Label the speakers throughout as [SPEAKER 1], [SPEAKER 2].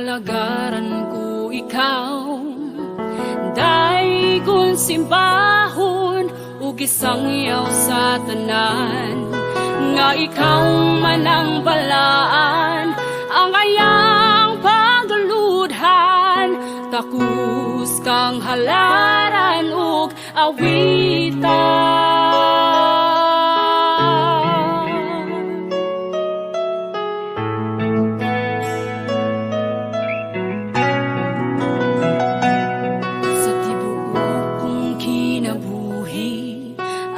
[SPEAKER 1] Alagaran ko ikaw, daigon simbahon, ug isangyaw sa tanan, nga ikaw man ang balaan, ang ayang pagduludhan, takus kang halaran ug awitan.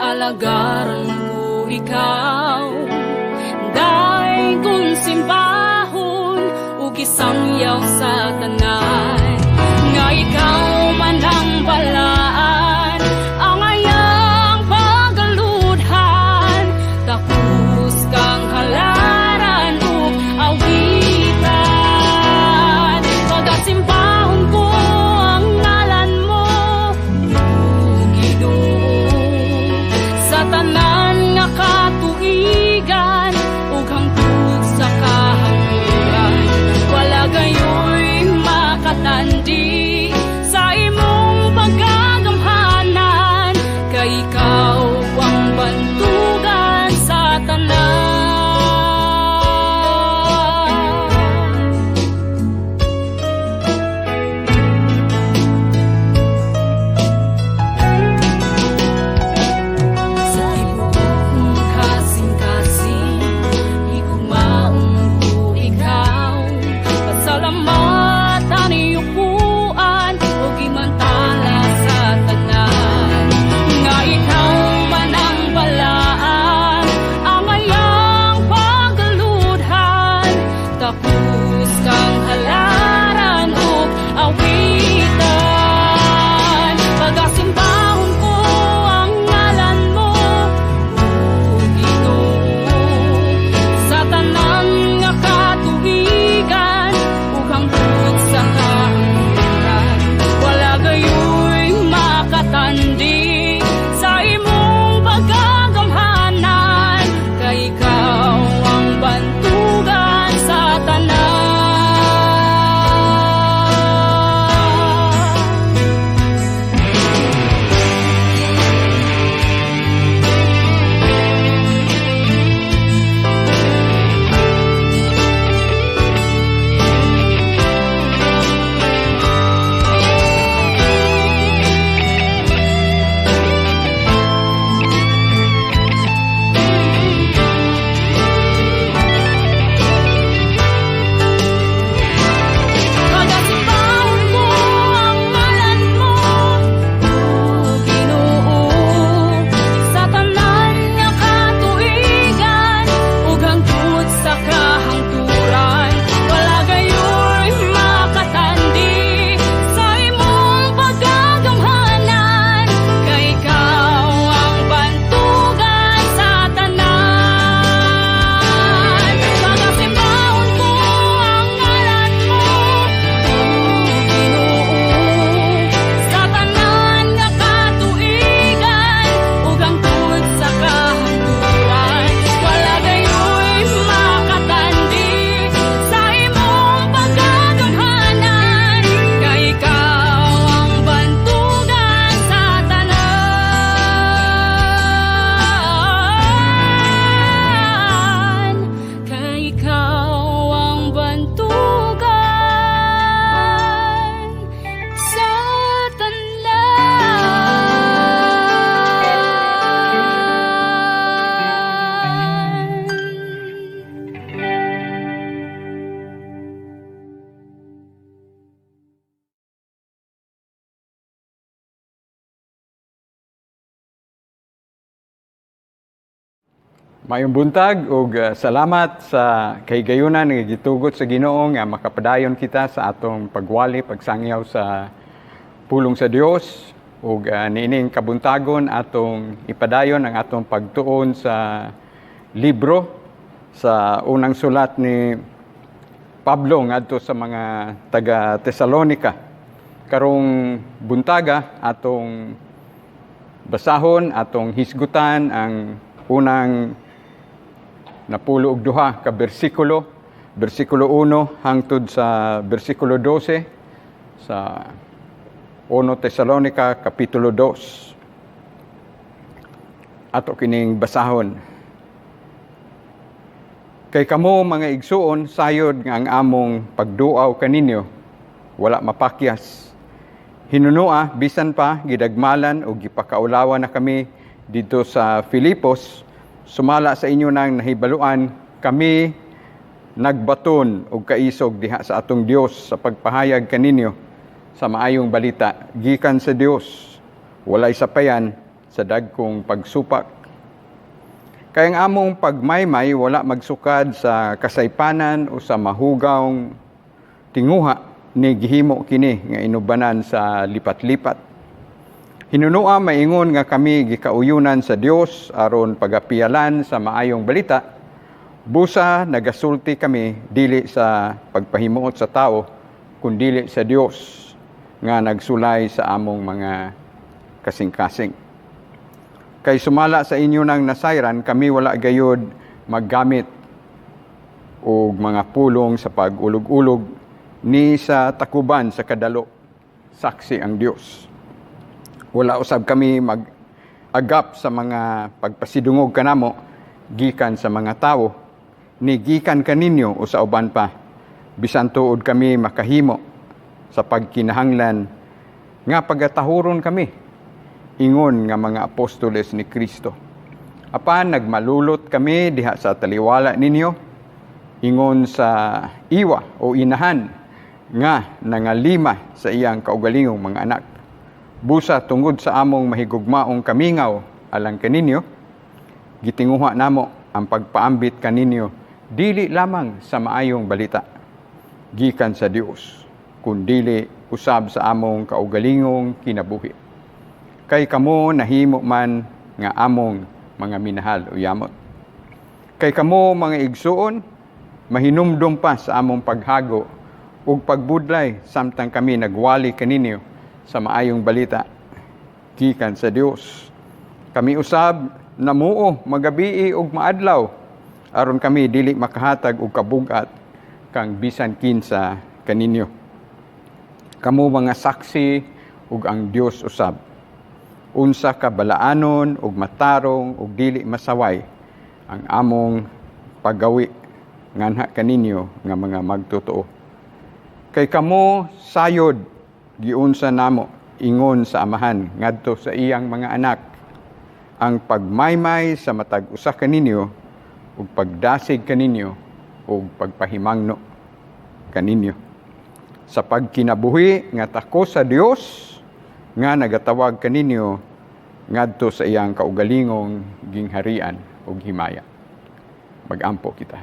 [SPEAKER 1] Alagaran ko ikaw, daigon simbahon, ug isangyaw sa tanan, nga ikaw man ang balaan, ang ayang pagaludhan, takus kang halaran ug awitan. Pagasimbahon ko ang ngalan mo, tanan nga katuigan ug hangtod sa kahangturan, wala gayoy makatandi sa imong pagagamhanan, kay ikaw ang bantugan sa tanan.
[SPEAKER 2] Mayong buntag ug salamat sa kahigayunan nga gitugot sa Ginoo nga makapadayon kita sa atong pagwali pagsangyaw sa pulong sa Dios ug niining kabuntagon atong ipadayon ang atong pagtuon sa libro sa unang sulat ni Pablo ngadto sa mga taga Tesalonica. Karong buntaga atong basahon, atong hisgutan ang unang 12 ka bersikulo bersikulo 1 hangtod sa bersikulo 12 sa 1 Tesalonica Kapitulo 2. Ato kining basahon. Kay kamo mga igsuon, sayod nga ang among pagduaw kaninyo, wala mapakyas. Hinunua, bisan pa, gidagmalan o gipakaulawan na kami dito sa Filipos, sumala sa inyo nang nahibaluan, kami nagbaton og kaisog diha sa atong Dios sa pagpahayag kaninyo sa maayong balita, gikan sa Dios, walay sapayan sa dagkong pagsupak. Kaya ang among pagmaymay wala magsukad sa kasaypanan o sa mahugawng tinguha ni gihimo kini nga inubanan sa lipat-lipat. Hinunua maingon nga kami gikauyunan sa Dios aron pagapialan sa maayong balita. Busa nagasulti kami dili sa pagpahimuot sa tao kundi sa Dios nga nagsulay sa among mga kasing-kasing. Kay sumala sa inyo ng nasayran, kami wala gayod maggamit o mga pulong sa pag-ulog-ulog ni sa takuban sa kadalo. Saksi ang Dios. Wala usab kami mag-agap sa mga pagpasidungog kanamo, gikan sa mga tao, ni gikan kaninyo o sa uban pa. Bisan tuod kami makahimo sa pagkinahanglan nga pagatahuron kami ingon nga mga apostoles ni Kristo. Apan nagmalulot kami diha sa taliwala ninyo, ingon sa iwa o inahan nga nangalima sa iyang kaugalingong mga anak. Busa tungod sa among mahigugmaong kamingaw alang kaninyo, gitinguha namo ang pagpaambit kaninyo dili lamang sa maayong balita, gikan sa Dios, kundili usab sa among kaugalingong kinabuhi. Kay kamo nahimo man nga among mga minahal o yamot. Kay kamo mga igsuon, mahinumdum pa sa among paghago ug pagbudlay samtang kami nagwali kaninyo sa maayong balita, gikan sa Dios. Kami usab namuo magabii ug maadlaw aron kami dili makahatag og kabugat kang bisan kinsa kaninyo. Kamo mga saksi ug ang Dios usab. Unsa ka balaanon ug matarong ug dili masaway ang among paggawi nganha kaninyo nga mga magtotoo. Kay kamo sayod giunsa namo ingon sa amahan ngadto sa iyang mga anak ang pagmaymay sa matag usa kaninyo ug pagdasig kaninyo ug pagpahimangno kaninyo sa pagkinabuhi nga tako sa Dios nga nagatawag kaninyo ngadto sa iyang kaugalingong gingharian ug himaya. Magampo kita.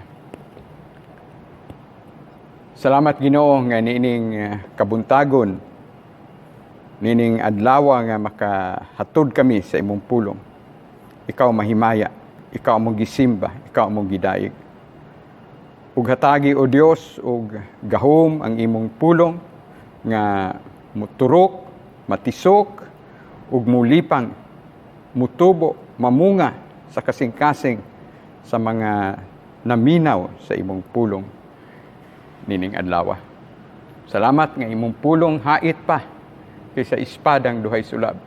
[SPEAKER 2] Salamat Ginoo nga nining kabuntagon, nining adlaw nga makahatod kami sa imong pulong. Ikaw mahimaya, ikaw among gisimba, ikaw among gidaig. Ug hatagi o Dios ug gahom ang imong pulong nga muturok, matisok, ug mulipang, mutubo, mamunga sa kasing-kasing sa mga naminaw sa imong pulong nining adlaw. Salamat nga imong pulong hait pa kaysa espadang duhay sulab.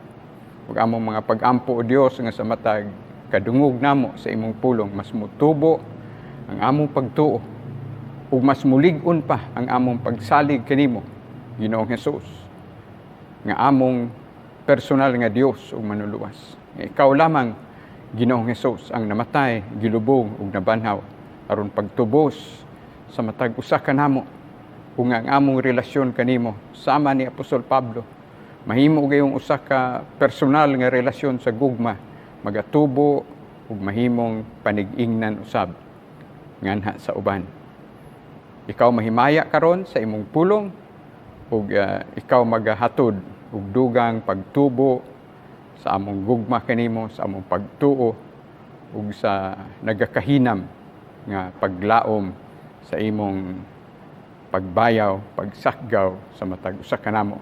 [SPEAKER 2] Ug among mga pag-ampo o Dios nga sa matag kadungog namo sa imong pulong, mas mutubo ang among pagtuo ug mas mulig-on pa ang among pagsalig kanimo, Ginoong Hesus, nga among personal nga Dios ug manuluwas. Ikaw lamang, Ginoong Hesus, ang namatay, gilubong ug nabanhaw aron pagtubos sa matag usa kanamo ug ang among relasyon kanimo sama ni Apostol Pablo. Mahimo gayong usa ka personal nga relasyon sa gugma, magatubo ug mahimong panig-ingnan usab nganha sa uban. Ikaw mahimaya karon sa imong pulong ug ikaw magahatod ug dugang pagtubo sa among gugma kanimo, sa among pagtuo ug sa nagakahinam nga paglaom sa imong pagbayaw, pagsakgaw sa matag usa kanamo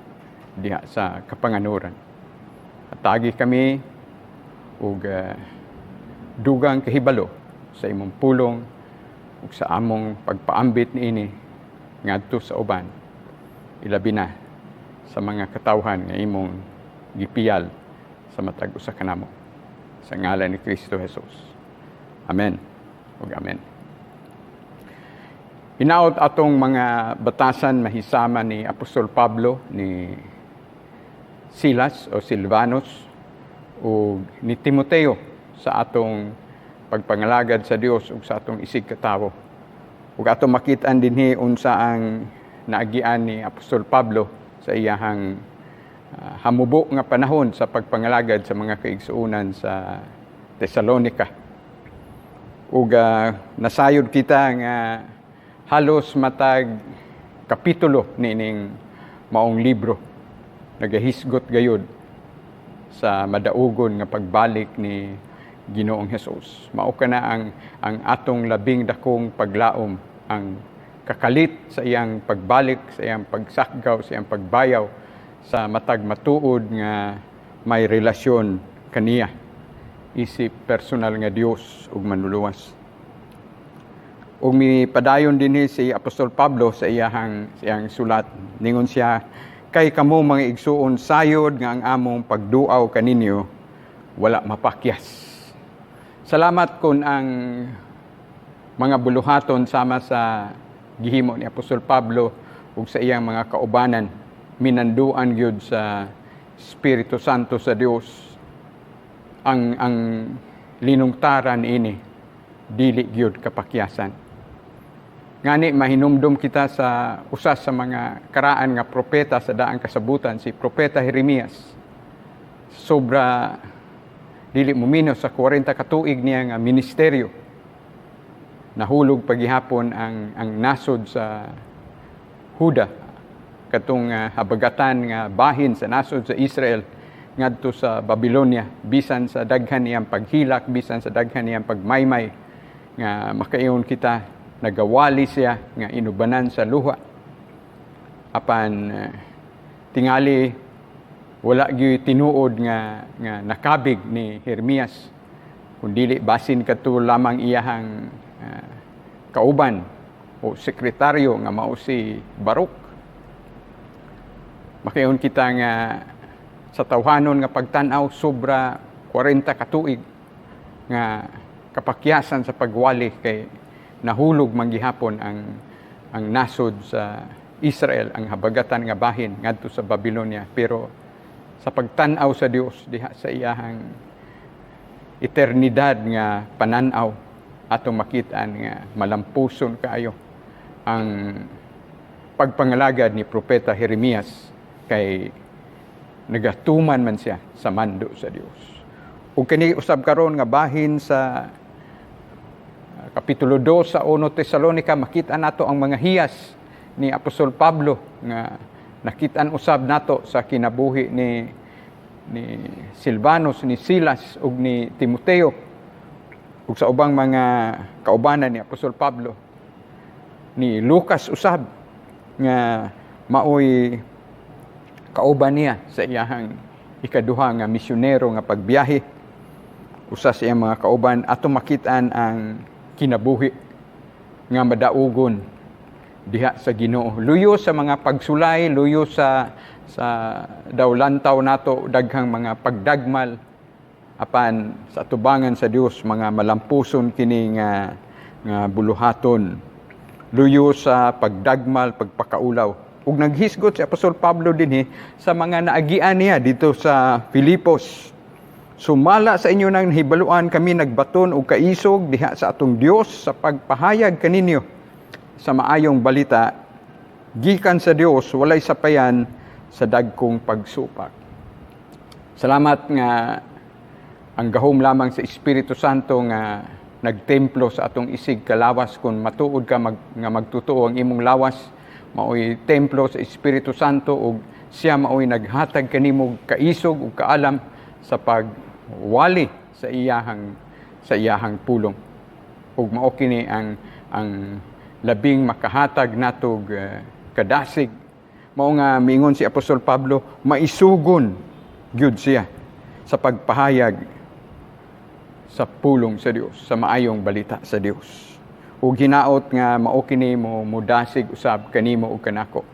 [SPEAKER 2] diha sa kapanganuran. Atagi kami ug dugang kahibalo sa imong pulong ug sa among pagpaambit niini ngadto sa uban, ilabi na sa mga katawhan nga imong gipiyal sa matag usa kanamo. Sa ngalan ni Kristo Jesus. Amen ug amen. Hinaot atong mga batasan mahisama ni Apostol Pablo, ni Silas o Silvanus o ni Timoteo sa atong pagpangalagad sa Dios ug sa atong isig katawo. Ug atong makit-an dinhi unsa ang naagian ni Apostol Pablo sa iyahang hamubo nga panahon sa pagpangalagad sa mga kaigsuonan sa Thessalonica. Ug nasayod kita nga halos matag kapitulo nining maong libro nagahisgot gayud sa madaugon nga pagbalik ni Ginoong Hesus. Mao kana ang atong labing dakong paglaom, ang kakalit sa iyang pagbalik, sa iyang pagsakgaw, sa iyang pagbayaw sa matag matuod nga may relasyon kaniya isip personal nga Dios ug manluluwas. Ug mipadayon dinhi si Apostol Pablo sa iyang sulat, ningon siya, kay kamo mga igsuon sayod nga ang among pagduaw kaninyo wala mapakyas. Salamat kun ang mga buluhaton sama sa gihimo ni Apostol Pablo ug sa iyang mga kaubanan minanduan gyud sa Espiritu Santo sa Dios ang linungtaran ini dili gyud kapakyasan. Ngani mahinumdum kita sa usas sa mga karaan nga propeta sa daang kasabutan, si Propeta Jeremias. Sobra dili mumino sa 40 katuig niya nga ministeryo. Nahulog paghihapon ang nasod sa Huda, katong habagatan nga bahin sa nasod sa Israel ngadto sa Babylonia, bisan sa daghan niyang paghilak, bisan sa daghan niyang pagmaymay nga makaingon kita nagawali siya nga inubanan sa luha. Apan tingali wala gyud tinuod nga nakabig ni Jeremias, kundili basin kadto lamang iyahang kauban o sekretaryo nga mao si Baruch. Makayon kita nga sa tawhanon nga pagtan-aw sobra 40 katuig nga kapakyasan sa pagwali kay nahulog manggihapon ang nasod sa Israel, ang habagatan nga bahin ngadto sa Babylonia. Pero sa pagtan-aw sa Dios diha sa iyahang eternidad nga pananaw, atong makit-an nga malampuson kaayo ang pagpangalagad ni Propeta Jeremias, kay nagatuman man siya sa mando sa Dios. Ug kini usab karon nga bahin sa Kapitulo 2 sa 1 Thessalonica, makita nato ang mga hiyas ni Apostol Pablo nga nakitaan usab nato sa kinabuhi ni Silvanus, ni Silas ug ni Timoteo ug sa ubang mga kaubanan ni Apostol Pablo, ni Lucas usab nga maoy kauban niya sa iyahang ikaduha nga misyonero nga pagbiyahe. Usa sa iyang mga kauban ato makitaan ang kinabuhi nga madaugon diha sa Ginoo. Luyo sa mga pagsulay, luyo sa dawlantaw nato daghang mga pagdagmal, apan sa tubangan sa Dios mga malampuson kini nga buluhaton. Luyo sa pagdagmal, pagpakaulaw. Ug naghisgot si Apostol Pablo dinhi sa mga naagian niya dito sa Filipos. Sumala sa inyo nang hibaluan kami nagbaton og kaisog diha sa atong Dios sa pagpahayag kaninyo sa maayong balita gikan sa Dios, walay sapayan sa dagkong pagsupak. Salamat nga ang gahom lamang sa Espiritu Santo nga nagtemplo sa atong isig kalawas. Kung matuod ka nga magtotoo ang imong lawas, maoy templo sa Espiritu Santo ug siya maoy naghatag kanimo kaisog ug kaalam sa pagwali sa iyahang pulong. Ug mao kini ang labing makahatag natog kadasig. Mao nga miingon si Apostol Pablo, maisugon gyud siya sa pagpahayag sa pulong sa Dios, sa maayong balita sa Dios. ug hinaot nga mao kini mo mudasig usab kanimo ug kanako.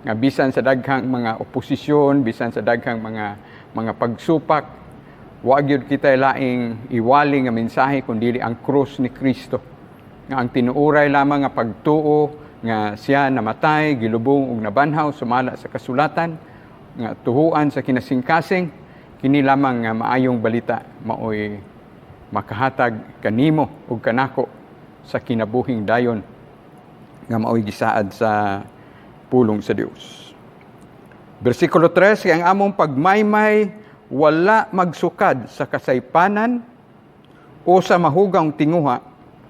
[SPEAKER 2] Nga bisan sa daghang mga oposisyon, bisan sa daghang mga pagsupak, wa gyud kita laing iwali nga mensahe kundi ang krus ni Kristo. Nga ang tinuuray lamang nga pagtuo nga siya namatay, gilubong ug nabanhaw sumala sa kasulatan, nga tuhuan sa kinasingkasing, kini lamang nga maayong balita maoy makahatag kanimo ug kanako sa kinabuhing dayon nga maoy gisaad sa pulong sa Dios. Bersikulo 3, ang among pagmaymay wala magsukad sa kasaypanan o sa mahugang tinguha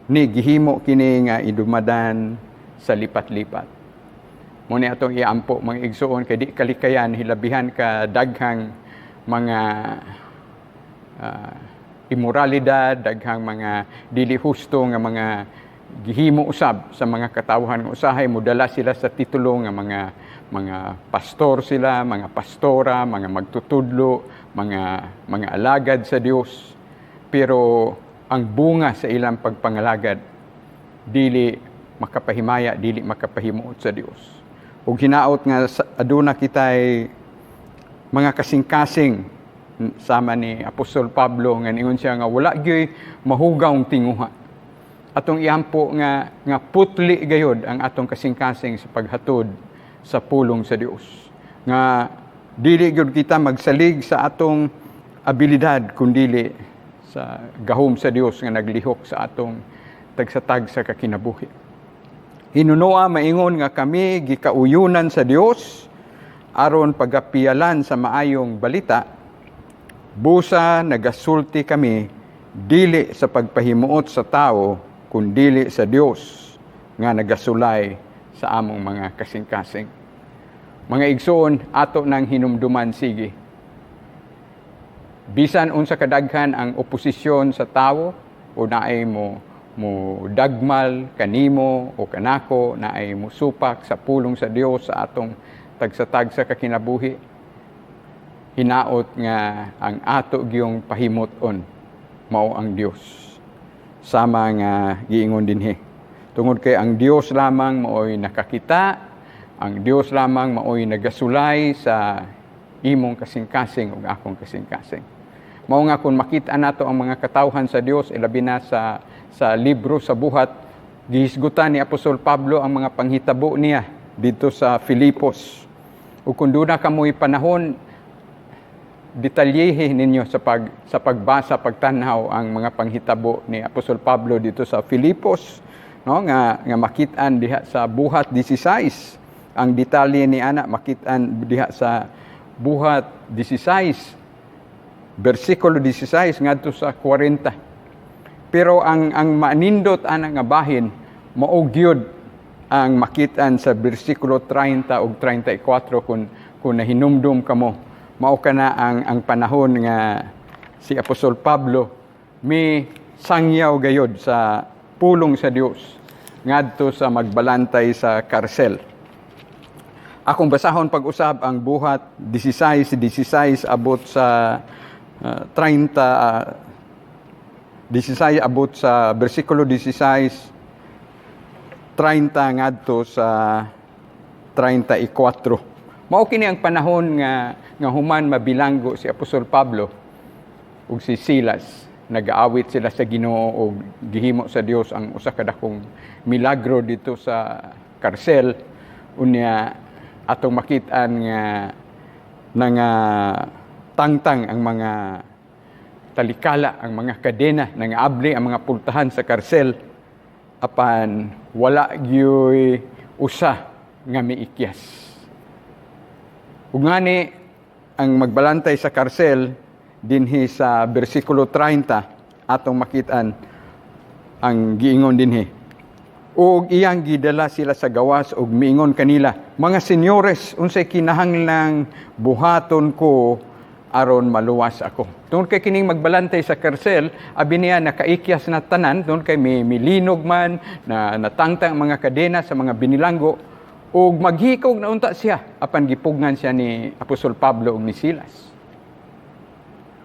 [SPEAKER 2] ni gihimo kini nga idumadan sa lipat-lipat. Muni atong iampo mga igsuon kay di kalikayan hilabihan ka daghang mga immoralidad, daghang mga dili husto nga mga gihimo usab sa mga katawhan nga usahay modala sila sa titulo nga mga pastor sila, mga pastora, mga magtutudlo, mga alagad sa Dios. Pero ang bunga sa ilang pagpangalagad dili makapahimaya, dili makapahimuot sa Dios. Ug hinaot nga aduna kitay mga kasing-kasing sama ni Apostol Pablo nga ningon siya nga wala gyud mahugawng tinguha. Atong iampo nga putli gayod ang atong kasing-kasing sa paghatod sa pulong sa Dios. Nga dili gyud kita magsalig sa atong abilidad kundi sa gahom sa Dios nga naglihok sa atong tagsatag sa kakinabuhi. Hinunoa maingon nga kami gikauyunan sa Dios aron pagapialan sa maayong balita. Busa nagasulti kami dili sa pagpahimuot sa tao kundi sa Dios nga nagasulay sa among mga kasing-kasing. Mga igsoon ato nang hinumduman sige. Bisan unsa kadaghan ang oposisyon sa tao o naay mo dagmal kanimo o kanako, naay mo supak sa pulong sa Dios sa atong tagsatag sa kakinabuhi. Hinaot nga ang ato giyong pahimuton mao ang Dios. Sama nga giingon dinhi. Tungod kay ang Dios lamang maoy nakakita, ang Dios lamang maoy nagasulay sa imong kasing-kasing ug akong kasing-kasing. Mao nga kung makita nato ang mga katawhan sa Dios ilabi na sa libro sa buhat, gihisgutan ni Apostol Pablo ang mga panghitabo niya dito sa Filipos. Ug kun duna kamoy panahon detalyehin ninyo sa pagbasa, pagtanaw ang mga panghitabo ni Apostol Pablo dito sa Filipos, no, nga makitaan diha sa buhat 16. Ang detalye ni ana makitaan diha sa buhat 16 bersikulo 16 ngadto sa 40. Pero ang manindot ana nga bahin mao gyud ang makitaan sa bersikulo 30 ug 34 kung nahinumdum kamo. Mao kana ang panahon nga si Apostol Pablo may sangyaw gayod sa pulong sa Dios ngadto sa magbalantay sa karsel. Akong basahon pag-usab ang buhat 16 abot sa 16 abot sa bersikulo 16 30 ngadto sa 34. Mao kini ang panahon nga human mabilanggo si Apostol Pablo ug si Silas. Nag-aawit sila sa Ginoo ug gihimo sa Dios ang usa ka dakong milagro dito sa karsel. Unya atong makit-an nga tangtang ang mga talikala, ang mga kadena, nangaabli ang mga pultahan sa karsel apan wala gyoy usa nga miikyas. Ug ngani ang magbalantay sa karsel dinhi sa bersikulo 30 atong makitaan ang giingon dinhi. Ug iyang gidala sila sa gawas ug miingon kanila, mga senyores, unsay kinahanglang buhaton ko aron maluwas ako. Tungod kay kining magbalantay sa karsel, abi niya nakaikyas na tanan, tungod kay may milinog man na natangtang mga kadena sa mga binilanggo. Ug maghikog na unta siya apan gipugnan siya ni Apostol Pablo ug ni Silas.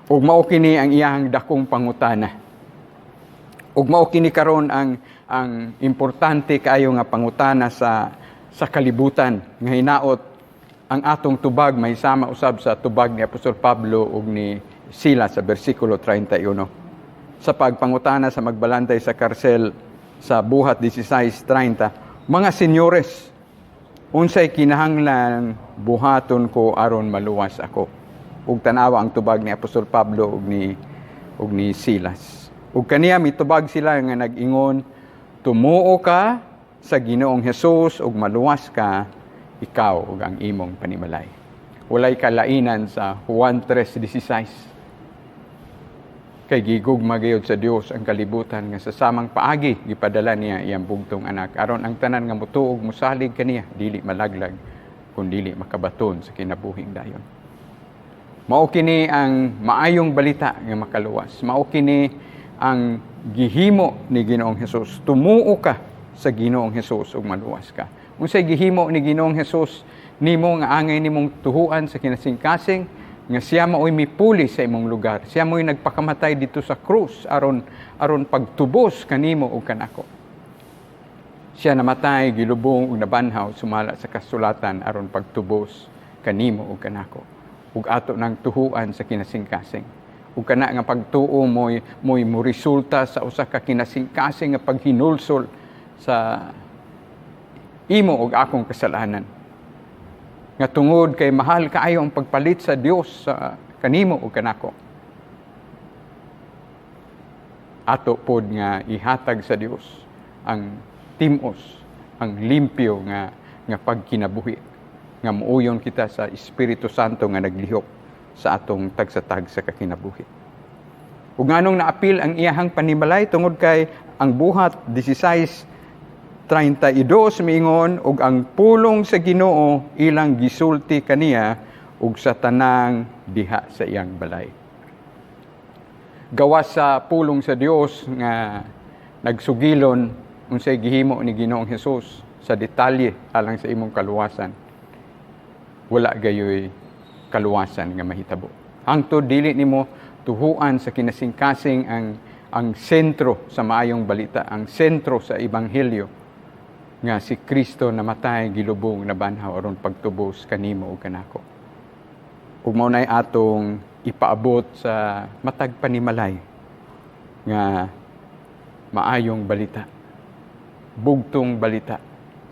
[SPEAKER 2] Ug mao kini ang iyang dakong pangutana. Ug mao kini karon ang importante kaayo nga pangutana sa kalibutan nga hinaot ang atong tubag mahisama usab sa tubag ni Apostol Pablo ug ni Silas sa bersikulo 31. Sa pagpangutana sa magbalantay sa karsel sa buhat 16:30, mga senyores, unsay kinahanglan buhaton ko aron maluwas ako? Ug tanawa ang tubag ni Apostol Pablo ug ni Silas. Ug kaniya mitubag sila nga nag-ingon, tumuo ka sa Ginoong Hesus ug maluwas ka ikaw ug ang imong panimalay. Walay kalainan sa Juan 3:16. Kay gigugma gayud sa Dios ang kalibutan nga sa samang paagi gipadala niya iyang bugtong anak aron ang tanan nga motuog mosalig kaniya dili malaglag kun dili makabaton sa kinabuhing dayon. Mao kini ang maayong balita nga makaluwas. Mao kini ang gihimo ni Ginoong Hesus. Tumuo ka sa Ginoong Hesus ug maluwas ka. Unsay gihimo ni Ginoong Hesus nimo nga angay nimong tuhuan sa kinasingkasing nga siya mao'y mipuli sa imong lugar. Siya mo'y nagpakamatay dito sa krus aron pagtubos kanimo ug kanako. Siya namatay gilubong ug nabanhaw sumala sa kasulatan aron pagtubos kanimo ug kanako. Ug ato nang tuhuan sa kinasingkasing. Ug kana nga pagtuo mo'y resulta sa usa ka kinasingkasing nga paghinulsol sa imo ug akong kasalanan. Nga tungod kay mahal kaayo ang pagpalit sa Dios sa kanimo ug kanako. Ato pod nga ihatag sa Dios ang timos, ang limpyo nga pagkinabuhi nga muuyon kita sa Espiritu Santo nga naglihok sa atong tagsatag sa kakinabuhi. Ug nganong naapil ang iyahang panimalay tungod kay ang buhat 16:32 miingon ug ang pulong sa Ginoo ilang gisulti kaniya ug sa tanang diha sa iyang balay. Gawas sa pulong sa Dios nga nagsugilon unsay gihimo ni Ginoong Hesus sa detalye alang sa imong kaluwasan. Wala gayoy kaluwasan nga mahitabo. Hangtod dili nimo tuhuan sa kinasingkasing ang sentro sa maayong balita, ang sentro sa ebanghelyo nga si Kristo namatay gilubong nabanhaw aron pagtubos kanimo ug kanako. Ug mao nay atong ipaabot sa matag panimalay nga maayong balita, bugtong balita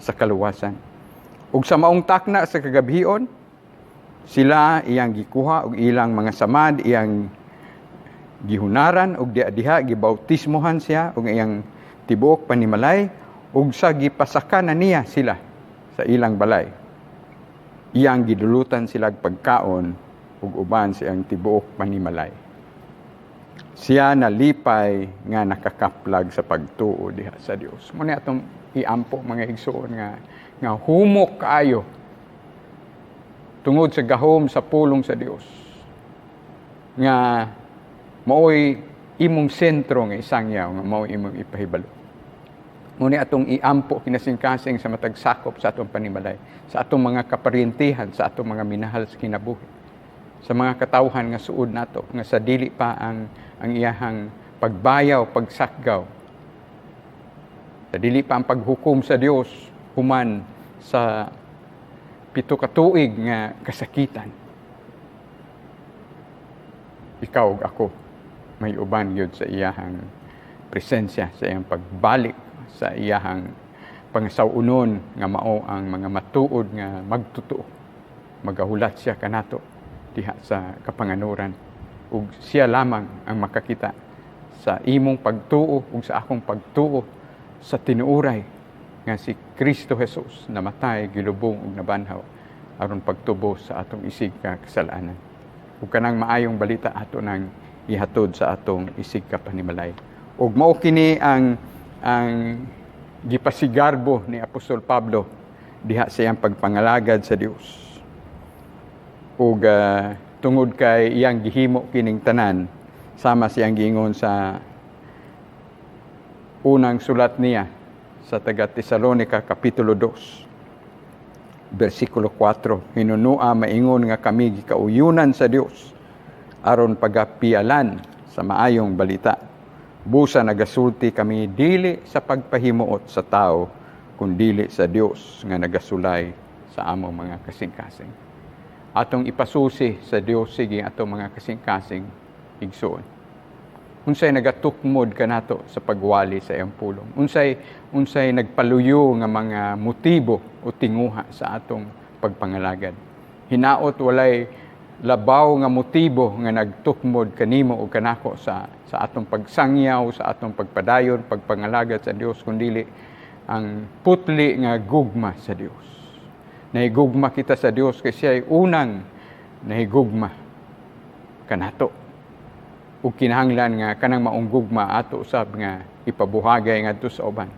[SPEAKER 2] sa kaluwasan. Ug sa maong takna sa kagabhion, sila iyang gikuha ug ilang mga samad iyang gihunaran ug diha gibautismohan siya ug iyang tibuok panimalay ug sa gipasakanan niya sila sa ilang balay. Iyang gidulutan sila pagkaon ug uban sa iyang tibuok panimalay. Siya nalipay nga nakakaplag sa pagtuo diha sa Dios. Muna atong iampo mga igsoon nga humok kaayo tungod sa gahom sa pulong sa Dios nga mao'y imong sentro nga isangyaw nga mao'y imong ipahibalo. Muna atong iampo kinasingkasing sa matag sakop sa atong panimalay, sa atong mga kaparintihan, sa atong mga minahal sa kinabuhi, sa mga katawhan nga suod nato nga sa dili pa ang iyahang pagbayaw, pagsakgaw, sa dili pa ang paghukom sa Dios human sa 7 ka tuig nga kasakitan. Ikaw ug ako may uban gyud sa iyahang presensya, sa iyang pagbalik, sa iyahang pangasawunon nga mao ang mga matuod nga magtotoo. Magahulat siya kanato diha sa kapanganuran ug siya lamang ang makakita sa imong pagtuo ug sa akong pagtuo sa tinuoray nga si Kristo Jesus namatay gilubong ug nabanhaw aron pagtubos sa atong isig ka kasalanan. Ug kanang maayong balita ato nang ihatod sa atong isig ka panimalay. Ug mao kini ang gipasigarbo ni Apostol Pablo diha sa iyang pagpangalagad sa Dios. Ug tungod kay iyang gihimo kining tanan sama siyang giingon sa unang sulat niya sa taga Tesalonica kapitulo 2 bersikulo 4, hinunua maingon nga kami gikauyunan sa Dios aron pagapialan sa maayong balita Busa nagasulti kami dili sa pagpahimuot sa tao, kundili sa Dios nga nagasulay sa among mga kasing-kasing. Atong ipasusi sa Dios sige atong mga kasing-kasing igsoon. Unsay nagatukmod kanato sa pagwali sa iyang pulong. Unsay nagpaluyo nga mga motibo o tinguha sa atong pagpangalagad. Hinaot walay labaw nga motibo nga nagtukmod kanimo o kanako sa atong pagsangyaw, sa atong pagpadayon, pagpangalagad sa Dios, kundili ang putli nga gugma sa Dios. Nahigugma kita sa Dios kasi ay unang nahigugma kanato. Ug kinahanglan nga kanang maong gugma ato usab nga ipabuhagay ngadto sa uban.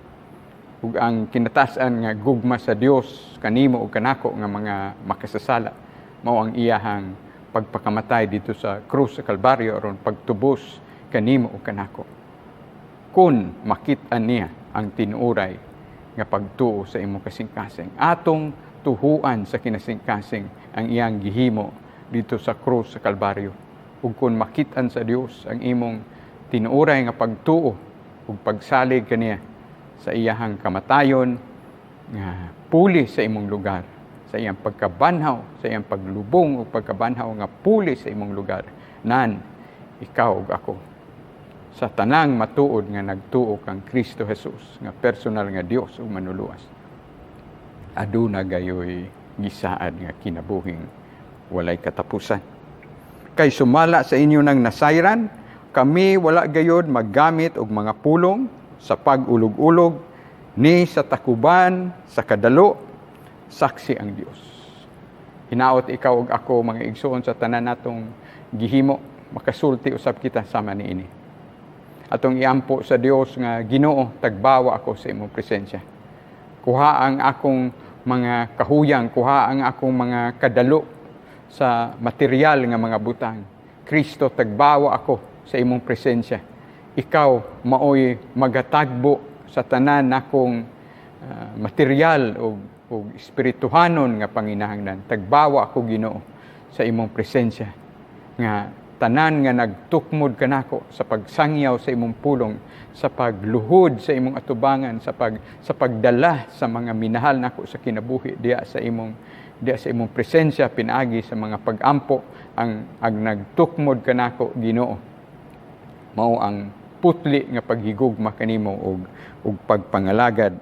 [SPEAKER 2] Ug ang kinatasan nga gugma sa Dios kanimo ug kanako nga mga makasasala mao ang iyahang pagpakamatay dito sa krus sa Kalbaryo aron pagtubos kanimo ug kanako. Kun makit-an niya ang tinuray nga pagtuo sa imong kasing-kasing, atong tuhuan sa kinasing-kasing ang iyang gihimo dito sa krus sa Kalbaryo. Ug kung makit-an sa Dios ang imong tinuray nga pagtuo ug pagsalig kaniya sa iyahang kamatayon nga puli sa imong lugar, sa iyang pagkabanhaw, sa iyang paglubong ug pagkabanhaw nga puli sa imong lugar, nan ikaw ug ako sa tanang matuod nga nagtuo kang Kristo Jesus nga personal nga Dios ug manuluwas. Aduna gayoy gisaad nga kinabuhing walay katapusan. Kay sumala sa inyo ng nasayran, kami wala gayod maggamit og mga pulong sa pag-ulog-ulog ni sa takuban, sa kadalo, saksi ang Dios. Hinaot ikaw ug ako mga igsoon sa tanan natong gihimo, makasulti usab kita sama niini. Atong iampo sa Dios nga Ginoo, tagbawa ako sa imong presensya. Kuha ang akong mga kahuyang, kuha ang akong mga kadalo sa material nga mga butang. Kristo, tagbawa ako sa imong presensya. Ikaw maoy magatagbo sa tanan nakong material o espirituhanon nga panginahanglan. Tagbawa ako Ginoo sa imong presensya nga tanan nga nagtukmod kanako sa pagsangyaw sa imong pulong, sa pagluhod sa imong atubangan, sa pagdala sa mga minahal nako sa kinabuhi diya sa imong presensya pinaagi sa mga pagampo ang nagtukmod kanako Ginoo. Mao ang putli nga paghigugma kanimo og pagpangalagad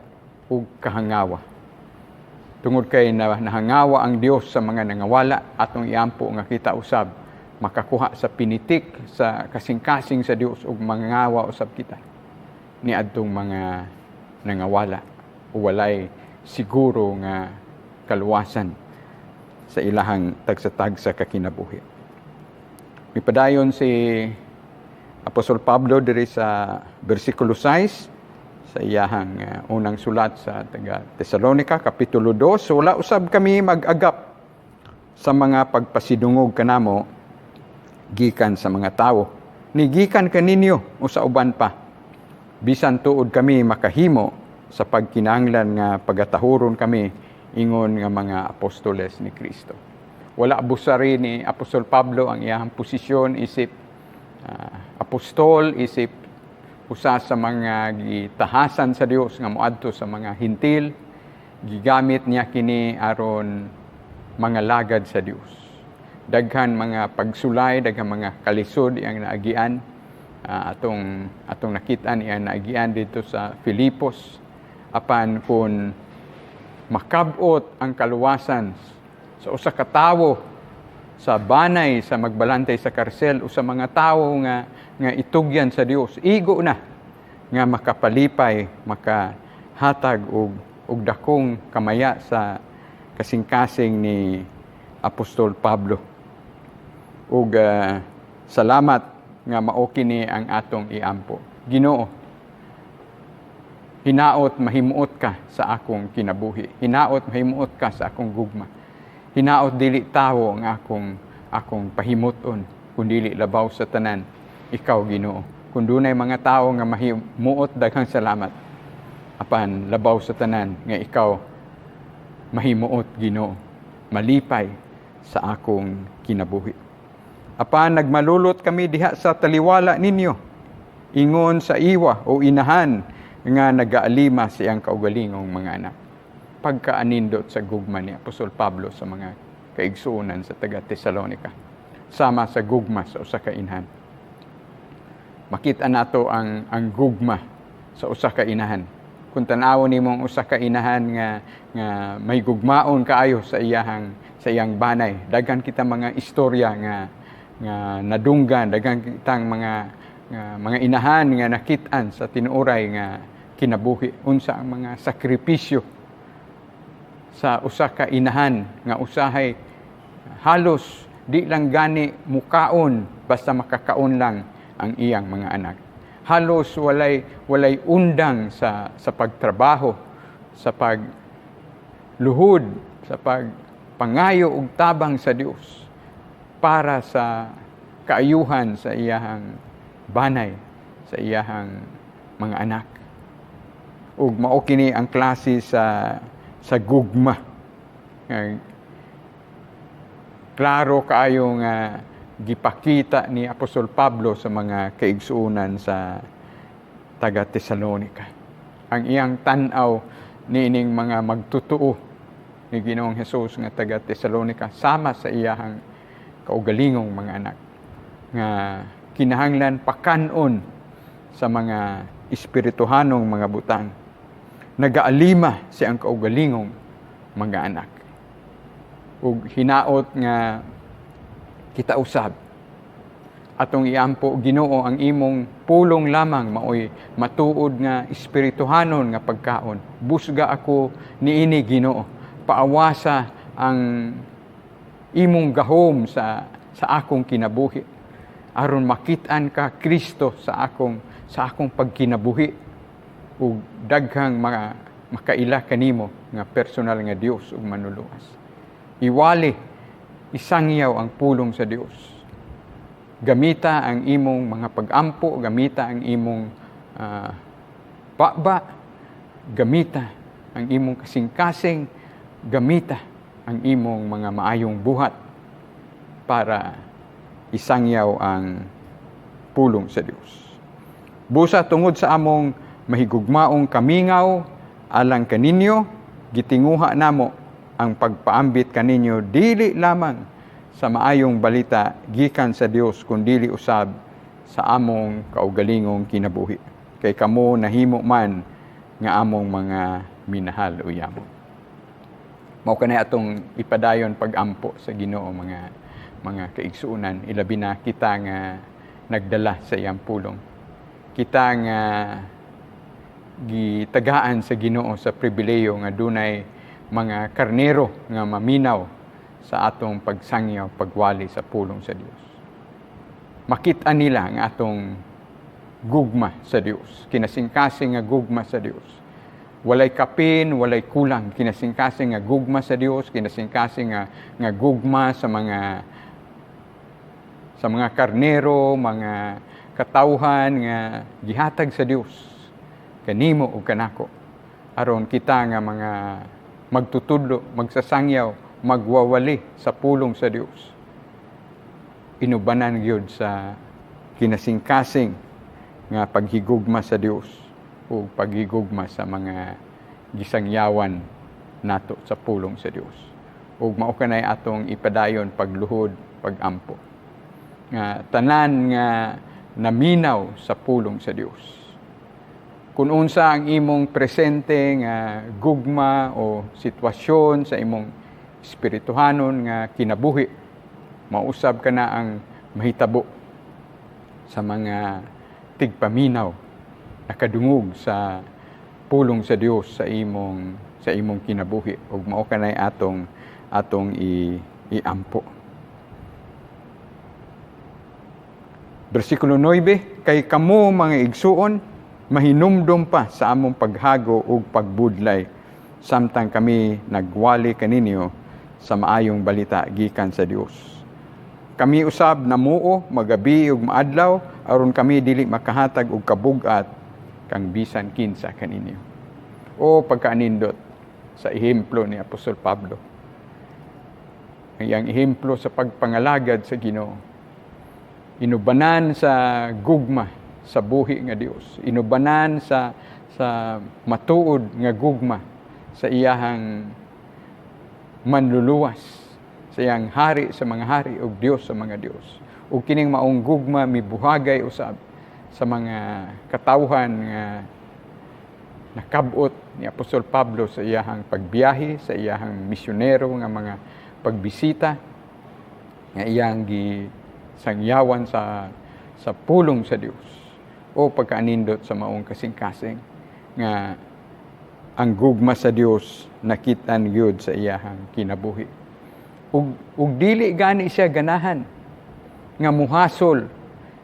[SPEAKER 2] ug kahangawa. Tungod kay nahangawa ang Dios sa mga nangawala, atong iampo nga kita usab makakuha sa pinitik sa kasing-kasing sa Dios ug mangawa usab kita ni adtong mga nangawala o walay siguro nga kaluwasan sa ilahang tagsatagsa kakinabuhi. Mipadayon si Apostol Pablo diri sa bersikulo 6 sa iyahang unang sulat sa taga Tesalonica kapitulo 2. So, wala usab kami mag-agap sa mga pagpasidungog kanamo gikan sa mga tao, ni gikan kaninyo o sa uban pa. Bisan tuod kami makahimo sa pagkinahanglan nga pagatahuron kami ingon nga mga apostoles ni Kristo. Wala busari ni Apostol Pablo ang iyang posisyon isip apostol, isip usa sa mga gitahasan sa Dios nga moadto sa mga hintil. Gigamit niya kini aron mga lagad sa Dios. Daghan mga pagsulay, daghan mga kalisod iyang naagian. Atong nakitaan iyang naagian dito sa Filipos. Apan kung makabot ang kaluwasan sa usa ka tawo sa banay sa magbalantay sa karsel o sa mga tawo nga itugyan sa Dios, igo na nga makapalipay, makahatag og dakong kamaya sa kasing-kasing ni Apostol Pablo. Ug salamat nga mao kini ang atong iampo. Ginoo, hinaot mahimuot ka sa akong kinabuhi. Hinaot mahimuot ka sa akong gugma. Hinaot dili tawo ang akong pahimuton, kundi labaw sa tanan ikaw Ginoo. Kun dunay mga tawo nga mahimuot, daghang salamat. Apan labaw sa tanan nga ikaw mahimuot Ginoo, malipay sa akong kinabuhi. Apan nagmalulot kami diha sa taliwala ninyo ingon sa iwa o inahan nga nagaalima siyang kaugalingong mga anak. Pagkaanindot sa gugma ni Apostol Pablo sa mga kaigsuunan sa taga Tesalonica, sama sa gugma sa usa ka inahan. Makita nato ang gugma sa usa ka inahan. Kung tan-awon nimo ang usa ka inahan nga may gugmaon kaayo sa iyang banay, daghan kita mga istorya nga nadunggan, daghan kitang mga inahan nga nakit-an sa tinuoray nga kinabuhi, unsa ang mga sakripisyo sa usa ka inahan nga usahay halos di lang gani mukaon basta makakaon lang ang iyang mga anak. Halos walay undang sa pagtrabaho, sa pagluhod, sa pagpangayo ug tabang sa Dios para sa kaayuhan sa iyang banay, sa iyang mga anak. Ug mao kini ang klase sa gugma. Klaro kaayo nga gipakita ni Apostol Pablo sa mga kaigsuunan sa taga Tesalonica. Ang iyang tan-aw niining mga magtutuo ni Ginoong Hesus nga taga Tesalonica sama sa iyang kaugalingong mga anak nga kinahanglan pakanon sa mga espirituhanong mga butang. Nagaalima siyang kaugalingong mga anak. Ug hinaot nga kita usab atong iampo Ginoo ang imong pulong lamang maoy matuod nga espirituhanon nga pagkaon. Busga ako niini Ginoo, paawasa ang imong gahom sa akong kinabuhi aron makit-an ka Kristo sa akong pagkinabuhi ug daghang makaila kanimo nga personal nga Dios ug manuluwas. Iwali isangyaw ang pulong sa Dios. Gamita ang imong mga pag-ampo, gamita ang imong baba, gamita ang imong kasing-kasing, gamita ang imong mga maayong buhat para isangyaw ang pulong sa Dios. Busa tungod sa among mahigugmaong kamingaw alang kaninyo, gitinguha namo ang pagpaambit kaninyo dili lamang sa maayong balita gikan sa Dios kundi usab sa among kaugalingong kinabuhi. Kay kamo nahimo man nga among mga minahal uyamo. Mao kanay atong ipadayon pag-ampo sa Ginoo mga kaigsuunan, ilabi na kita nga nagdala sa iyang pulong. Kita nga gitagaan sa Ginoo sa pribileyo nga dunay mga karnero nga maminaw sa atong pagsangyaw, pagwali sa pulong sa Dios. Makita nila nga atong gugma sa Dios, kinasingkasing nga gugma sa Dios. Walay kapin, walay kulang, kinasingkasing nga gugma sa Dios, kinasingkasing nga gugma sa mga karnero, mga katawhan nga gihatag sa Dios kanimo ug kanako aron kita nga mga magtutudlo, magsasangyaw, magwawali sa pulong sa Dios. Inubanan gyud sa kinasingkasing nga paghigugma sa Dios o paghigugma sa mga gisangyawan nato sa pulong sa Dios. Ug mao kanay atong ipadayon pagluhod, pagampo. Nga tanan nga naminaw sa pulong sa Dios. Kung unsa ang imong presente nga gugma o sitwasyon sa imong espirituhanon nga kinabuhi, mausab ka na ang mahitabo sa mga tigpaminaw nakadungog sa pulong sa Dios sa imong kinabuhi ug mao kanay atong iampo. Bersikulo 9, kay kamo mga igsuon mahinumdom pa sa among paghago ug pagbudlay samtang kami nagwali kaninyo sa maayong balita gikan sa Dios. Kami usab namuo magabi ug maadlaw aron kami dili makahatag og kabugat kang bisan kinsa kaninyo. O pagkaanindot sa ehemplo ni Apostol Pablo. Ang iyang ehemplo sa pagpangalagad sa Ginoo. Inubanan sa gugma sa buhi nga Dios, inubanan sa matuod nga gugma sa iyahang manluluwas, sa iyang hari sa mga hari ug Dios sa mga Dios. Ug kining maong gugma mibuhagay usab sa mga katawhan nga nakabot ni Apostol Pablo sa iyahang pagbiyahe, sa iyahang misyonero nga mga pagbisita nga iyang gisangyawan sa pulong sa Dios o pagkaanindot sa maong kasing-kasing nga ang gugma sa Dios nakitan gyud sa iyahang kinabuhi. Ug dili gani siya ganahan nga muhasol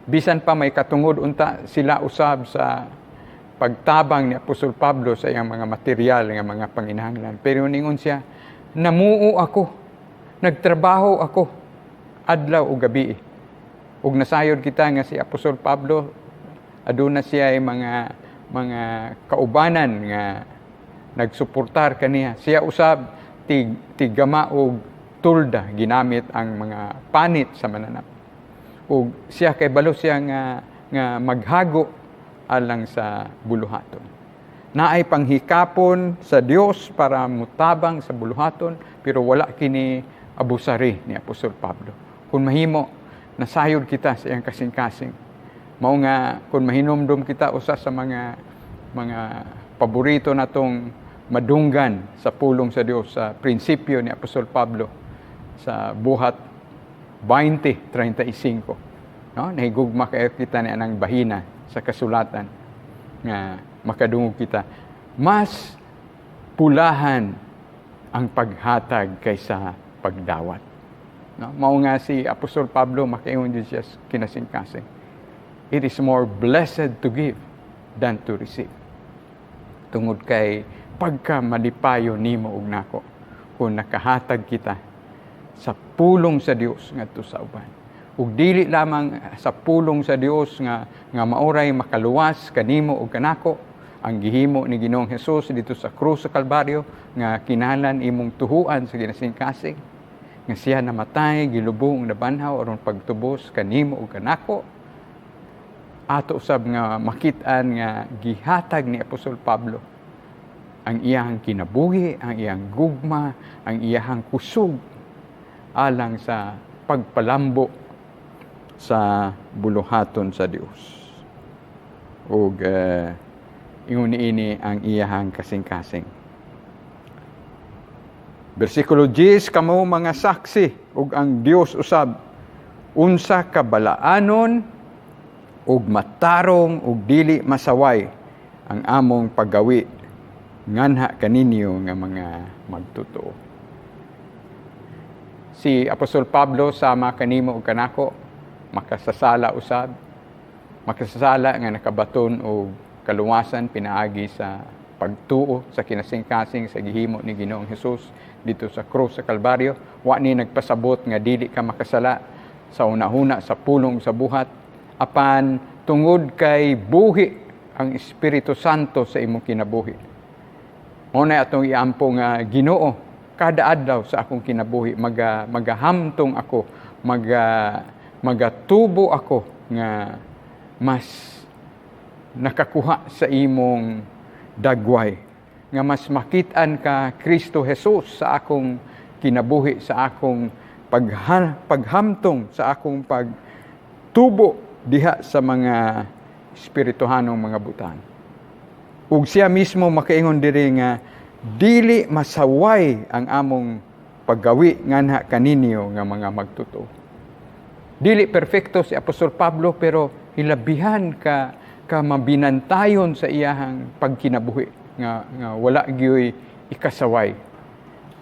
[SPEAKER 2] bisan pa may katungod unta sila usab sa pagtabang ni Apostol Pablo sa iyang mga material nga mga panginahanglan. Pero ningon siya, namuo ako, nagtrabaho ako, adlaw o gabi. Ug nasayod kita nga si Apostol Pablo, aduna siya ay mga kaubanan nga nagsuportar kaniya. Siya usab tigama og tulda ginamit ang mga panit sa mananap. Ug siya kay balo siya nga maghago alang sa buluhaton. Naay panghikapon sa Dios para mutabang sa buluhaton, pero wala kini abusari ni Apostol Pablo. Kung mahimo, nasayod kita sa iyang kasing-kasing. Mao nga kung mahinomdom kita usa sa mga paborito natong madunggan sa pulong sa Dios sa prinsipyo ni Apostol Pablo sa buhat 20:35. No, nahigugma kayo kita ni anang bahina sa kasulatan nga makadungog kita. Mas pulahan ang paghatag kaysa pagdawat. No, mao nga si Apostol Pablo makaingon din siya kinasing-kasing. It is more blessed to give than to receive. Tungod kay pagka malipayo nimo ug nako kung nakahatag kita sa pulong sa Dios ngadto sa uban. Ug dili lamang sa pulong sa Dios nga maoray makaluwas kanimo ug kanako ang gihimo ni Ginoong Hesus dito sa krus sa Kalbaryo nga kinahanglan imong tuhuan sa ginasing-kasing nga siya namatay gilubong nabanhaw aron pagtubos kanimo ug kanako. Ato usab nga makit-an nga gihatag ni Apostol Pablo ang iyang kinabuhi, ang iyang gugma, ang iyang kusog alang sa pagpalambo sa buluhaton sa Dios. Ug ingon niini ang iyahang kasing-kasing. Bersikulo 10, kamo mga saksi ug ang Dios usab unsa kabalaanon ug matarong ug dili masaway ang among paggawi nganha kaninyo nga mga magtotoo. Si Apostol Pablo sama kanimo ug kanako makasasala usab, makasasala nga nakabaton o kaluwasan pinaagi sa pagtuo sa kinasing-kasing sa gihimo ni Ginoong Hesus dito sa krus sa Kalbaryo. Wa ni nagpasabot nga dili ka makasala sa una-una sa pulong sa buhat apan tungod kay buhi ang Espiritu Santo sa imong kinabuhi. Mao na atong iampo nga Ginoo kada adlaw sa akong kinabuhi magahamtong ako magatubo ako nga mas nakakuha sa imong dagway, nga mas makit-an ka Kristo Jesus sa akong kinabuhi, sa akong paghamtong, sa akong pagtubo diha sa mga espirituhanong mga butang. Ug siya mismo makaingon diri nga dili masaway ang among paggawi nganha kaninyo nga mga magtotoo. Dili perfecto si Apostol Pablo pero hilabihan ka mabinantayon sa iyahang pagkinabuhi nga wala gyoy ikasaway.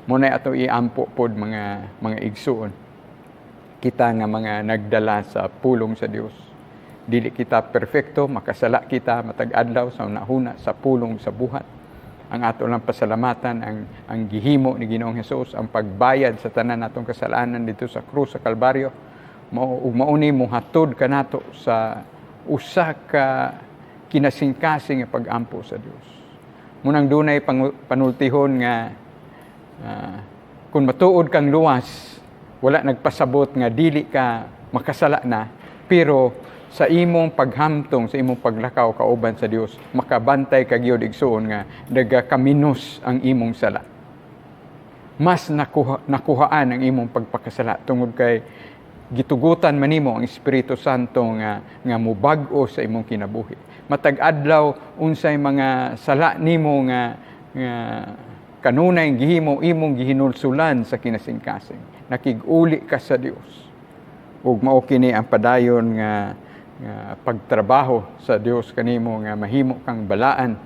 [SPEAKER 2] Muna ato iampo pod mga igsuon. Kita nga mga nagdala sa pulong sa Dios. Dili kita perfecto, makasala kita matag adlaw sa unahuna sa pulong sa buhat. Ang ato lang pasalamatan ang gihimo ni Ginoong Hesus, ang pagbayad sa tanan natong kasalanan dito sa krus sa Kalbaryo. Mauni mo hatod kanato sa usa ka kinasing-kasing nga pag-ampo sa Dios. Munang dunay panultihon nga kung matuod kang luwas, wala nagpasabot nga dili ka makasala na, pero sa imong paghamtong, sa imong paglakaw kauban sa Dios, makabantay ka gyud igsuon nga nagakaminos ang imong sala. Mas nakuhaan ang imong pagpakasala tungod kay gitugutan man nimo ang Espiritu Santo nga mubag-o sa imong kinabuhi. Matag adlaw unsay mga sala nimo nga kanunay gihimo imong gihinulsulan sa kinasingkasing. Nakig-uli ka sa Dios. Ug mao kini ang padayon nga pagtrabaho sa Dios kanimo nga mahimo kang balaan,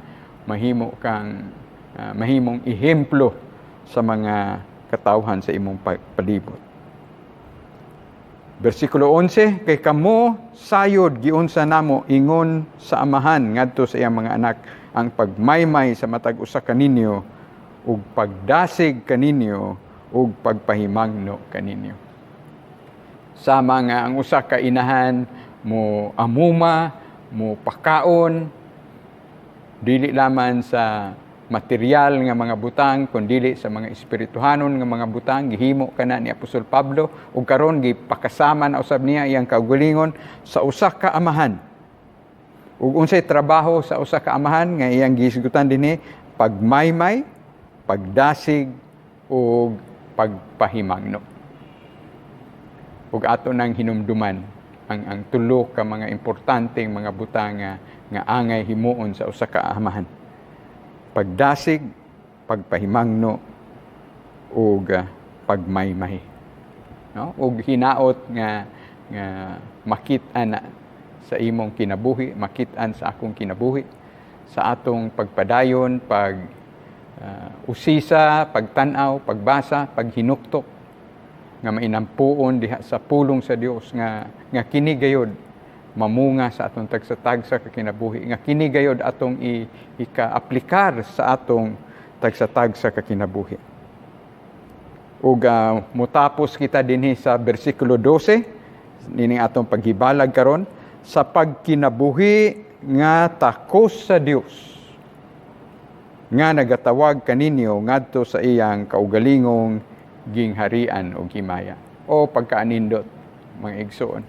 [SPEAKER 2] mahimong ehemplo sa mga katawhan sa imong palibot. Versikulo 11, kay kamo sayod giunsa namo ingon sa amahan ngadto sa iyang mga anak ang pagmaymay sa matag usa kaninyo ug pagdasig kaninyo ug pagpahimangno kaninyo. Sama nga ang usa ka inahan mo amuma, mo pakaon, dili laman sa material nga mga butang, kundi sa mga espirituhanon nga mga butang, gihimo kana ni Apostol Pablo, ug karon gipakasama na usab niya iyang kaugalingon sa usa ka amahan. Ug unsay trabaho sa usa ka amahan nga iyang gisgutan dinhi, pagmaymay, pagdasig ug pagpahimangno. Ug ato nang hinumduman ang tulo ka mga importanteng mga butang nga angay himuon sa usa ka amahan. Pagdasig, pagpahimangno ug pagmaymay. No? Ug hinaot nga makit-an sa imong kinabuhi, makit-an sa akong kinabuhi, sa atong pagpadayon, usisa, pagtan-aw, pagbasa, paghinuktok nga mainampuon diha sa pulong sa Dios nga kini gayud mamunga sa atong tagsa-tagsa ka kinabuhi, nga kini gayud atong ika-aplikar sa atong tagsa-tagsa ka kinabuhi. Ug mutapos kita dinhi sa bersikulo 12 nining atong paghibalag karon, sa pagkinabuhi nga takos sa Dios nga nagatawag kaninyo ngadto sa iyang kaugalingong gingharian o himaya. O pagkaanindot mga igsoon.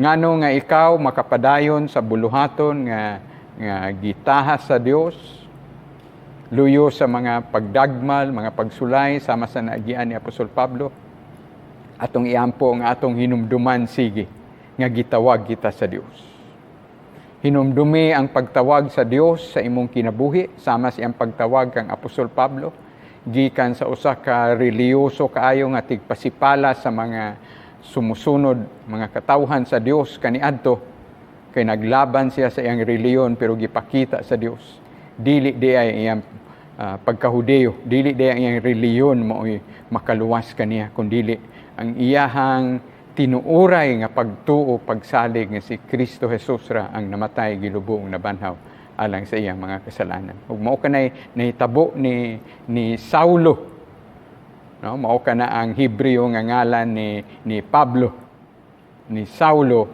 [SPEAKER 2] Ngano nga ikaw makapadayon sa buluhaton nga gitahas sa Dios, luyo sa mga pagdagmal, mga pagsulay sama sa naagian ni Apostol Pablo, atong iampo nga atong hinumduman sige nga gitawag kita sa Dios. Hinumdumi ang pagtawag sa Dios sa imong kinabuhi sama sa iyang pagtawag kang Apostol Pablo, gikan sa usa ka reliyoso kaayo nga tigpasipala sa mga sumusunod mga katawhan sa Dios kaniadto, kay naglaban siya sa iyang reliyon pero gipakita sa Dios dili di ay iyang pagkahudeo, dili di ang iyang reliyon mao'y makaluwas kaniya, kundi ang iyahang tinuuray nga pagtuo pagsalig nga si Kristo Jesus ra ang namatay gilubong nabanhaw alang sa iyang mga kasalanan. Ug mao kanay nahitabo ni Saulo. No, mao kana ang Hebreo nga ngalan ni Pablo, ni Saulo,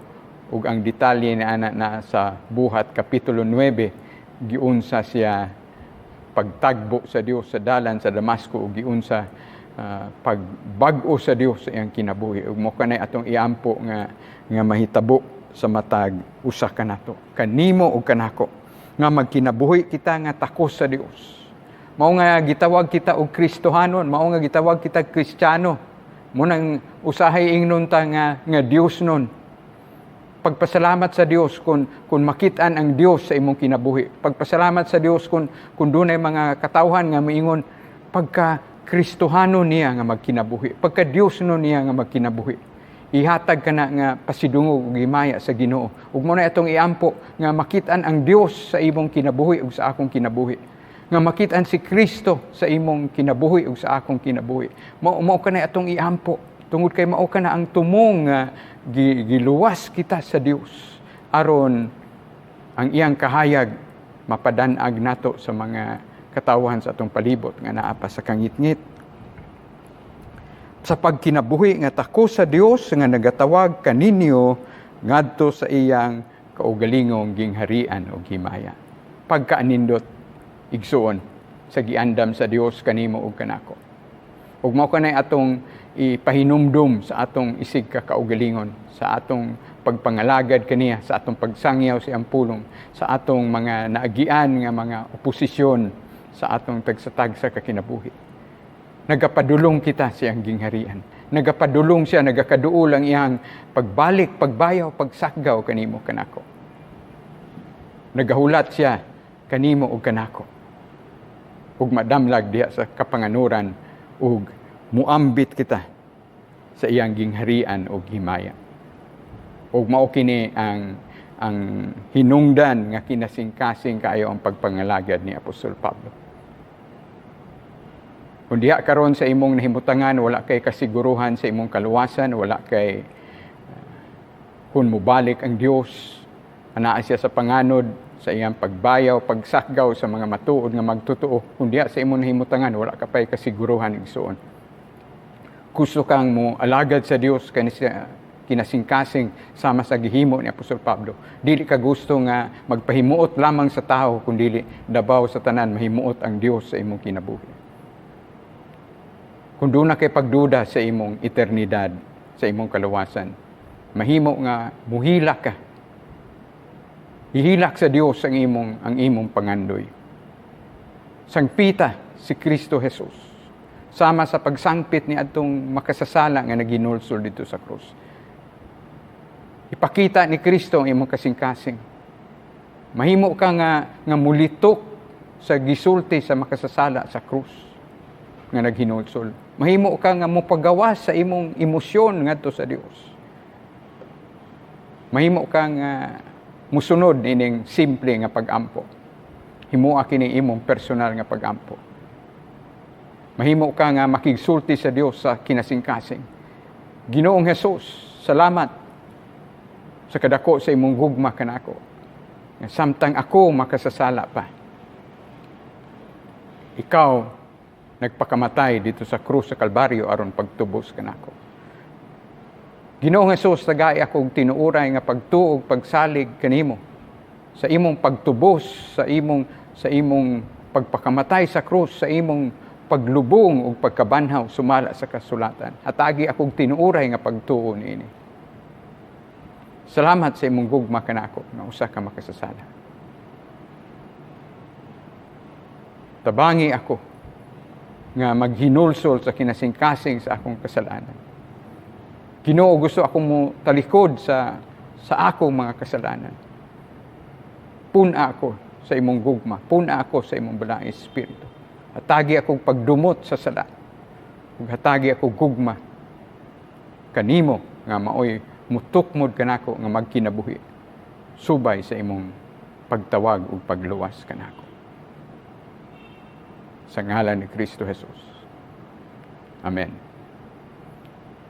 [SPEAKER 2] ug ang detalye na ana na sa Buhat kapitulo 9 giunsa siya pagtagbo sa Dios sa dalan sa Damasco ug giunsa pagbag-o sa Dios sa iyang kinabuhi. Ug mao kanay atong iampo nga mahitabo sa matag usa kanato, kanimo ug kanako, nga magkinabuhi kita nga takos sa Dios. Mao nga gitawag kita og Kristohanon, mao nga gitawag kita Kristiyano. Mo nang usahay ingnon ta nga Dios nun. Pagpasalamat sa Dios kung makit-an ang Dios sa imong kinabuhi. Pagpasalamat sa Dios kung dunay mga katawhan nga moingon pagka Kristohano niya nga magkinabuhi, pagka Dios nun niya nga magkinabuhi. Ihatag ka na nga pasidungog ug himaya sa Ginoo. Ug mo na itong iampo nga makit-an ang Dios sa imong kinabuhi ug sa akong kinabuhi. Nga makit-an si Kristo sa imong kinabuhi ug sa akong kinabuhi. Mao ka na itong iampo. Tungod kay mao ka na ang tumong nga giluwas kita sa Dios aron ang iyang kahayag mapadan-ag nato sa mga katawhan sa atong palibot nga naa pa sa kangit-ngit. Sa pagkinabuhi nga tako sa Dios nga nagatawag kaninyo ngadto sa iyang kaugalingong gingharian o himaya. Pagkaanindot igsuon sa giandam sa Dios kanimo ug kanako. Ug mao kanay atong ipahinumdum sa atong isig kakaugalingon, sa atong pagpangalagad kaniya, sa atong pagsangyaw sa iyang pulong, sa atong mga naagian nga mga oposisyon sa atong tagsa-tagsa ka kinabuhi. Nagapadulong kita sa iyang gingharian. Nagapadulong siya, nagakaduol ang iyang pagbalik, pagbayaw, pagsakgaw kanimo kanako. Nagahulat siya kanimo ug kanako. Ug madamlag diha sa kapanganuran ug muambit kita sa iyang gingharian ug himaya. Ug mao kini ang hinungdan nga kinasingkasing kaayo ang pagpangalagad ni Apostol Pablo. Kung diha karon sa imong nahimutangan, wala kay kasiguruhan sa imong kaluwasan, wala kay kung mubalik ang Dios, anaa siya sa panganod sa iyang pagbayaw, pagsakgaw sa mga matuod nga magtotoo. Kung diha sa imong nahimutangan, wala ka pay kasiguruhan igsuon. Gusto kang mo alagad sa Dios kinasingkasing sama sa gihimo ni Apostol Pablo. Dili ka gusto nga magpahimuot lamang sa tao, kundi dabaw sa tanan mahimuot ang Dios sa imong kinabuhi. Kung doon na kay pagduda sa imong eternidad, sa imong kaluwasan, mahimo nga muhilak ka. Ihilak sa Dios ang imong pangandoy. Sangpita si Kristo Jesus, sama sa pagsangpit ni atong makasasala nga naginulsol dito sa krus. Ipakita ni Kristo ang imong kasing-kasing. Mahimo ka nga mulitok sa gisulti sa makasasala sa krus nga naghinulsol. Mahimo ka nga mopagawas sa imong emosyon ngadto sa Dios. Mahimo ka nga musunod ining simple nga pag-ampo. Himua kini imong personal nga pag-ampo. Mahimo ka nga makigsulti sa Dios sa kinasingkasing. Ginoong Hesus, salamat sa kadako sa imong gugma kanako. Samtang ako makasasala pa, ikaw nagpakamatay dito sa krus sa Kalbaryo aron pagtubos kanako. Ginoong Hesus, tagay akong tinuuray nga pagtuog, pagsalig kanimo sa imong pagtubos, sa imong pagpakamatay sa krus, sa imong paglubong ug pagkabanhaw sumala sa kasulatan. Hatagi akong tinuuray nga pagtuo niini. Salamat sa imong gugma kanako nga usa ka makasasala. Tabangi ako nga maghinulsol sa kinasingkasing sa akong kasalanan. Ginoo, gusto akong mo talikod sa akong mga kasalanan. Puna ako sa imong gugma. Puna ako sa imong balaang espiritu. Hatagi akong pagdumot sa sala. Ug hatagi akong gugma kanimo nga maoy mutukmod kanako nga magkinabuhi. Subay sa imong pagtawag ug pagluwas kanako. Sa ngalan ni Kristo Jesus. Amen.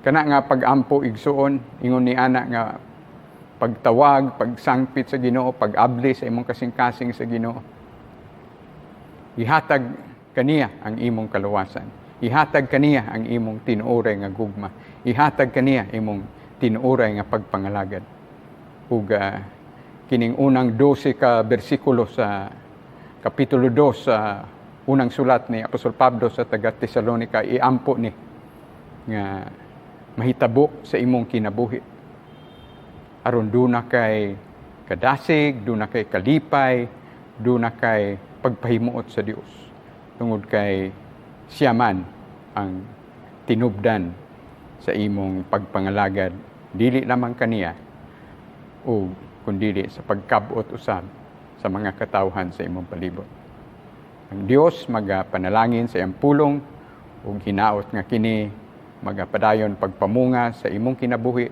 [SPEAKER 2] Kana nga pag-ampo igsuon, ingon ni ana nga pagtawag, pagsangpit sa Ginoo, pag-abli sa imong kasing-kasing sa Ginoo. Ihatag kaniya ang imong kaluwasan. Ihatag kaniya ang imong tinuoray nga gugma. Ihatag kaniya imong tinuoray nga pagpangalagad. Ug kining unang 12 ka bersikulo sa kapitulo 2 sa unang sulat ni Apostol Pablo sa taga-Tesalonica, iampo ni nga mahitabo sa imong kinabuhi. Aron duna kay kadasig, duna kay kalipay, duna kay pagpahimuot sa Dios. Tungod kay siya man ang tinubdan sa imong pagpangalagad, dili lamang kaniya o kundi sa pagkabot usab sa mga katawhan sa imong palibot. Ang Dios magapanalangin sa iyang pulong ug hinaot nga kini magapadayon pagpamunga sa imong kinabuhi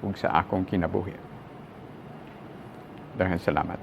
[SPEAKER 2] ug sa akong kinabuhi. Daghang salamat.